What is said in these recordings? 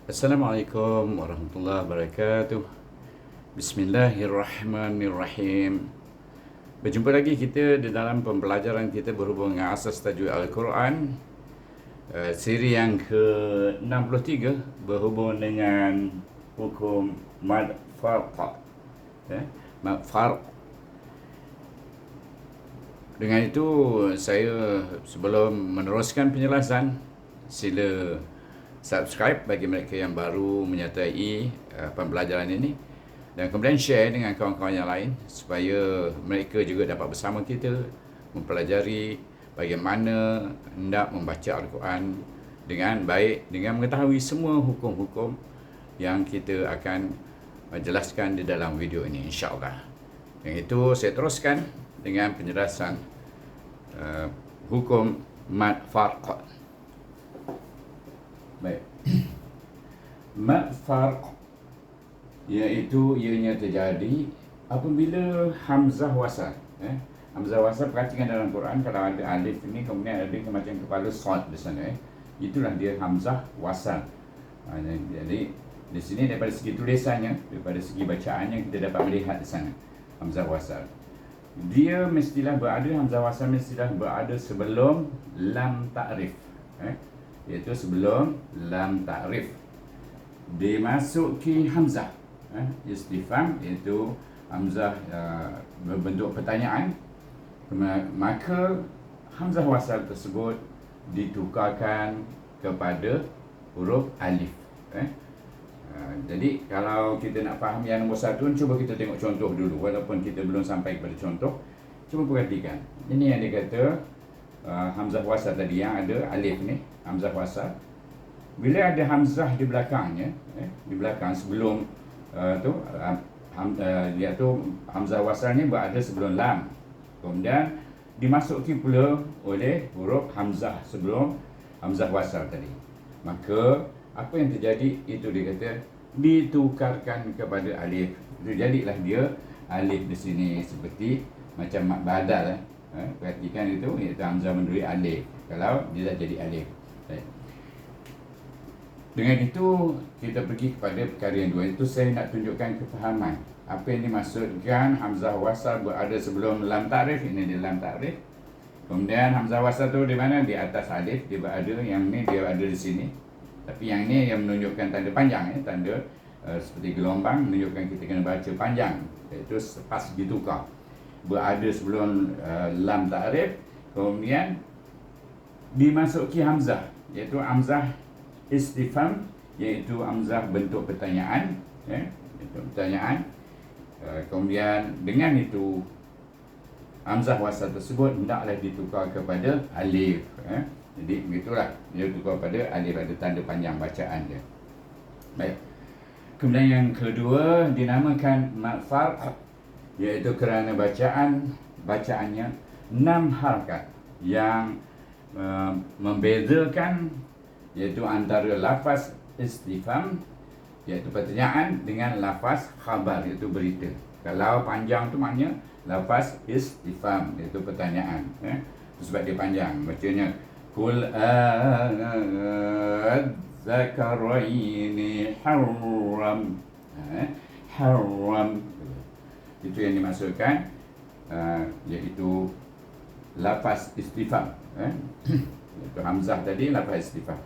Assalamualaikum warahmatullahi wabarakatuh. Bismillahirrahmanirrahim. Berjumpa lagi kita di dalam pembelajaran kita berhubung dengan asas tajwid Al-Quran, siri yang ke-63 berhubung dengan hukum mad farq. Mad farq. Dengan itu saya sebelum meneruskan penjelasan, sila subscribe bagi mereka yang baru menyertai pembelajaran ini, dan kemudian share dengan kawan-kawan yang lain supaya mereka juga dapat bersama kita mempelajari bagaimana hendak membaca Al-Quran dengan baik, dengan mengetahui semua hukum-hukum yang kita akan jelaskan di dalam video ini, insya-Allah. Yang itu saya teruskan dengan penjelasan hukum mad farq. Baik. Mad farq iaitu ianya terjadi apabila hamzah wasal. Hamzah wasal, perhatikan dalam Quran kalau ada alif ini kemudian ada macam kepala sad di sana. Itulah dia hamzah wasal. Jadi di sini daripada segi tulisannya, daripada segi bacaannya kita dapat melihat di sana hamzah wasal. Dia mestilah berada, hamzah wasal mestilah berada sebelum lam ta'rif. Iaitu sebelum lam ta'rif dimasuki hamzah istifham, iaitu hamzah berbentuk pertanyaan, maka hamzah wasal tersebut ditukarkan kepada huruf alif. Jadi kalau kita nak faham yang nombor satu, cuba kita tengok contoh dulu. Walaupun kita belum sampai kepada contoh, cuba perhatikan. Ini yang dia kata hamzah wasal tadi, yang ada alif ni, hamzah wasal. Bila ada hamzah di belakangnya, di belakang sebelum iaitu hamzah wasal ni berada sebelum lam, kemudian dimasuki pula oleh huruf hamzah sebelum hamzah wasal tadi, maka apa yang terjadi itu dia kata ditukarkan kepada alif. Itu jadilah dia alif di sini seperti macam mat badal. Perhatikan itu, iaitu hamzah menduri alif. Kalau dia dah jadi alif. Dengan itu kita pergi kepada perkara yang dua. Itu saya nak tunjukkan kefahaman apa yang dimaksudkan hamzah wasal berada sebelum lam ta'rif. Ini di lam ta'rif. Kemudian hamzah wasal tu di mana? Di atas alif dia berada. Yang ni dia ada di sini. Tapi yang ni yang menunjukkan tanda panjang, tanda seperti gelombang, menunjukkan kita kena baca panjang. Iaitu pas ditukar, berada sebelum lam ta'rif, kemudian dimasuki hamzah, iaitu hamzah istifham, iaitu hamzah bentuk pertanyaan, bentuk pertanyaan. Kemudian dengan itu hamzah wasal tersebut hendaklah ditukar kepada alif. Jadi begitulah, dia tukar pada alif, ada tanda panjang bacaan dia. Baik. Kemudian yang kedua dinamakan mad farq, iaitu kerana bacaannya 6 harakat yang membezakan, iaitu antara lafaz istifham, iaitu pertanyaan, dengan lafaz khabar, iaitu berita. Kalau panjang tu maknanya lafaz istifham, iaitu pertanyaan. Sebab dia panjang, bacanya Kul adzakaraini harram. Harram itu yang dimaksudkan, iaitu lafaz istifham. Itu hamzah tadi, lafaz istifham.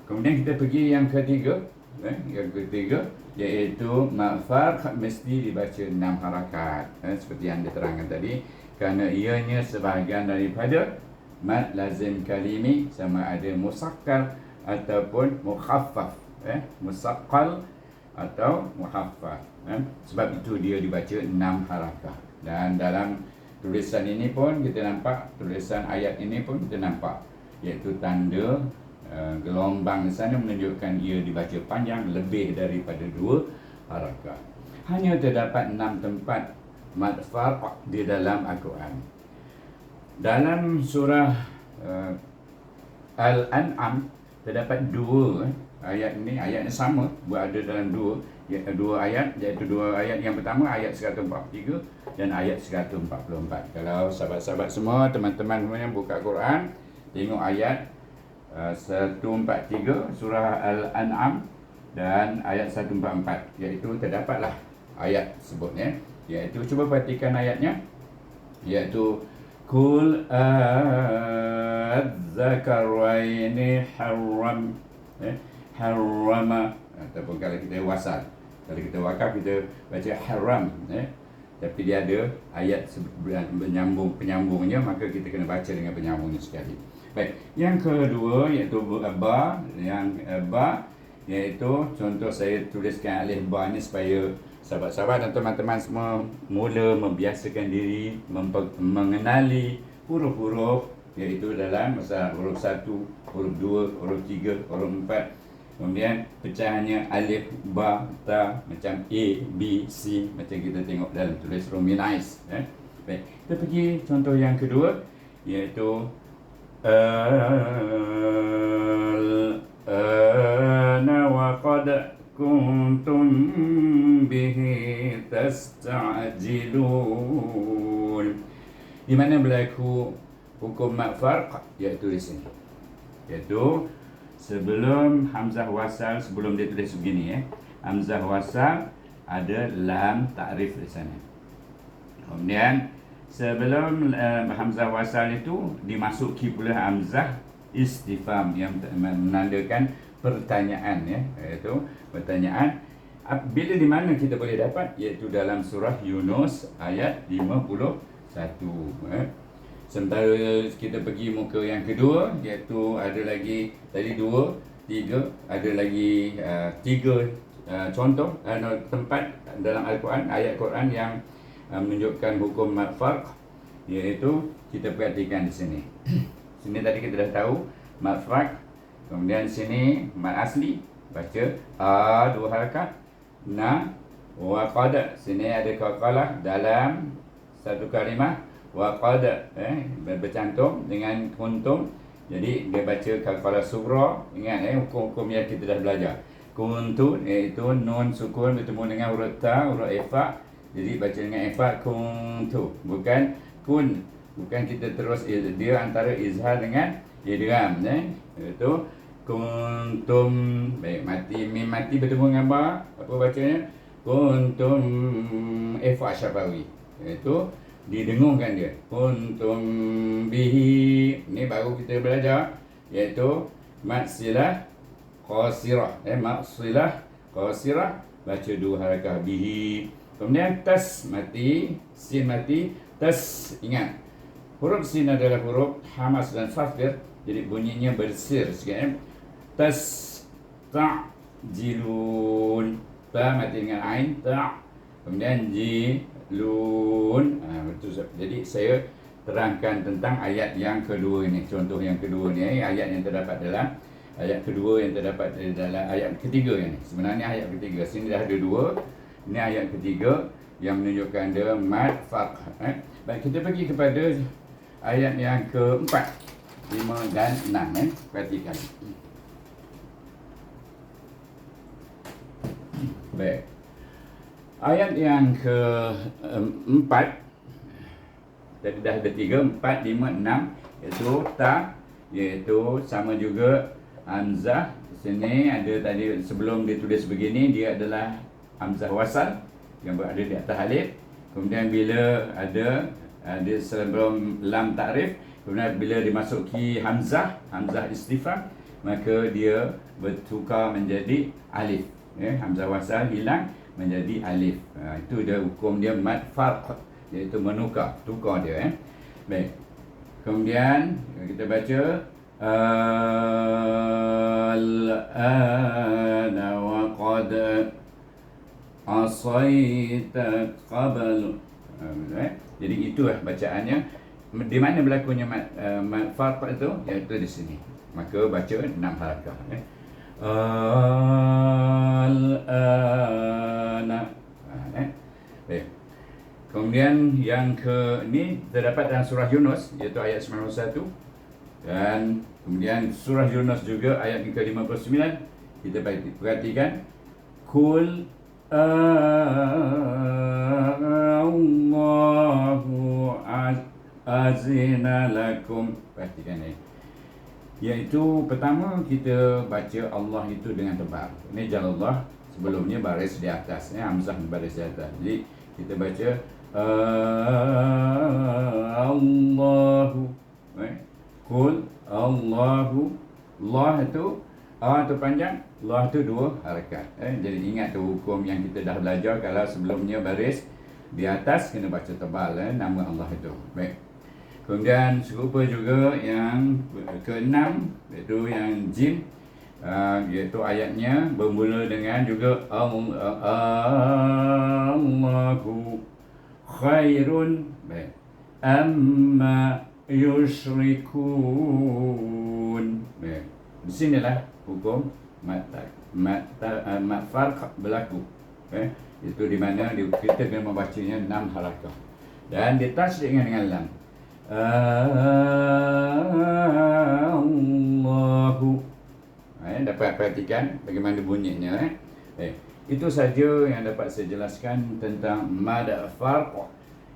Kemudian kita pergi yang ketiga. Yang ketiga iaitu mad farq mesti dibaca 6 harakat, seperti yang diterangkan tadi, kerana ianya sebahagian daripada mad lazim kalimi, sama ada musaqqal ataupun mukhaffaf. Musaqqal atau mukhaffaf. Sebab itu dia dibaca 6 harakat. Dan dalam tulisan ini pun kita nampak, tulisan ayat ini pun kita nampak, iaitu tanda gelombang di sana menunjukkan ia dibaca panjang, lebih daripada 2 harakat. Hanya terdapat 6 tempat mad farq di dalam Al-Quran. Dalam surah Al-An'am terdapat 2 ayat ini, ayat yang sama, berada dalam 2 ayat, iaitu 2 ayat. Yang pertama ayat 143 dan ayat 144. Kalau sahabat-sahabat semua, teman-teman semua yang buka Quran, tengok ayat 143 surah Al-An'am dan ayat 144, iaitu terdapatlah ayat sebutnya, iaitu cuba perhatikan ayatnya, iaitu kul adzakaraini harrama, ataupun kalau kita wasal, kalau kita wakaf kita baca haram, tapi dia ada ayat penyambungnya, maka kita kena baca dengan penyambungnya sekali. Baik, yang kedua iaitu ba, iaitu contoh saya tuliskan alif ba ni supaya sahabat-sahabat dan teman-teman semua mula membiasakan diri mengenali huruf-huruf, iaitu dalam masalah huruf 1, huruf 2, huruf 3, huruf 4. Kemudian pecahannya alif, ba, ta, macam A, B, C, macam kita tengok dalam tulis Romanized. Baik, kita pergi contoh yang kedua, iaitu ana wa qad kuntum bihi tasta'jilun. Di mana berlaku hukum mat farq, iaitu di sini, iaitu sebelum hamzah wasal, sebelum dia tulis begini, hamzah wasal ada lam ta'rif di sana. Kemudian sebelum hamzah wasal itu dimasuki pula hamzah istifham yang menandakan pertanyaan, iaitu pertanyaan. Bila di mana kita boleh dapat, iaitu dalam surah Yunus ayat 51. Sementara kita pergi muka yang kedua, iaitu ada lagi tadi 2, 3, ada lagi 3 contoh tempat dalam Al-Quran, ayat Quran yang menunjukkan hukum mat farq, iaitu kita perhatikan di sini. Sini tadi kita dah tahu mat farq, kemudian sini mat asli, baca a 2 harakat, na wa qad, sini ada qalqalah dalam satu kalimah, wa qad bercantum dengan kuntum, jadi dia baca qalqalah sughra. Ingat hukum-hukum yang kita dah belajar. Kuntu iaitu nun sukun bertemu dengan huruf ta, huruf ifa, jadi baca dengan ifa kuntu, bukan kun, bukan kita terus, dia antara izhar dengan idgham, iaitu kuntum. Baik, mati mim mati bertemu dengan ba, apa bacanya? Kuntum ifa syafawi, iaitu didengungkan dia, kuntum bihi. Ni baru kita belajar, iaitu mat silah qasirah, mat silah qasirah, baca 2 harakah bihi. Kemudian tas mati, sin mati, tas. Ingat, huruf sin adalah huruf hamas dan safir, jadi bunyinya bersir sikit. Tas ta'jilun, ta mati dengan ain, ta, kemudian jilun. Betul. Jadi saya terangkan tentang ayat yang kedua ini, contoh yang kedua ni, ayat yang terdapat dalam ayat kedua, yang terdapat dalam ayat ketiga ini. Sebenarnya ayat ketiga, sini dah ada 2, ini ayat ketiga yang menunjukkan dia mat farq. Baik, kita pergi kepada ayat yang keempat, 5 dan 6. Perhatikan. Baik, ayat yang keempat, tadi dah ada 3, 4, 5, 6, iaitu ta, iaitu sama juga hamzah. Sini ada tadi sebelum ditulis begini, dia adalah hamzah wasal yang berada di atas alif. Kemudian bila ada sebelum lam ta'rif, kemudian bila dimasuki hamzah istifham, maka dia bertukar menjadi alif. Hamzah wasal hilang menjadi alif. Itu dia hukum dia mat farq, iaitu tukar dia. Baik, kemudian kita baca al-ana wa qad asaita qabl. Jadi itu bacaannya. Di mana berlakunya mat farq itu, iaitu di sini. Maka baca 6 harakah. Al-ana. Baik. Kemudian yang ini terdapat dalam surah Yunus, iaitu ayat 91, dan kemudian surah Yunus juga ayat yang ke-59. Kita perhatikan, kul Allahu azina lakum. Perhatikan ni, Iaitu pertama kita baca Allah itu dengan tebal. Ini Jalallah, sebelumnya baris di atas, hamzah baris di atas. Jadi kita baca Allahu, Qul Allahu. Allah itu A tu panjang, Allah tu 2 harakat. Jadi ingat tu hukum yang kita dah belajar, kalau sebelumnya baris di atas kena baca tebal nama Allah itu. Baik. Kemudian serupa juga yang ke-6, iaitu yang jim, iaitu ayatnya bermula dengan juga Allahu khairun amma yushrikun. Di sinilah hukum farq berlaku. Itu di mana kita kena membacanya 6 harakah dan ditasydid dengan lam. Allahu. Dapat perhatikan bagaimana bunyinya. Itu saja yang dapat saya jelaskan tentang mad farq,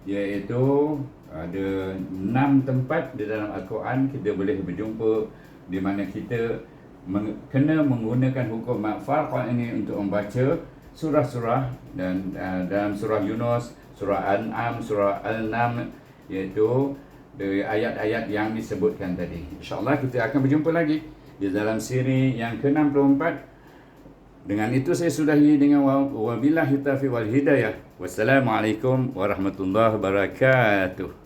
iaitu ada 6 tempat di dalam Al-Quran kita boleh berjumpa di mana kita kena menggunakan hukum mad farq ini untuk membaca surah-surah, dan dalam surah Yunus, surah Al-An'am, surah Al-Naml, iaitu dari ayat-ayat yang disebutkan tadi. InsyaAllah kita akan berjumpa lagi di dalam siri yang ke-64. Dengan itu saya sudahi dengan wabillahi taufiq wal hidayah. Wassalamualaikum warahmatullahi wabarakatuh.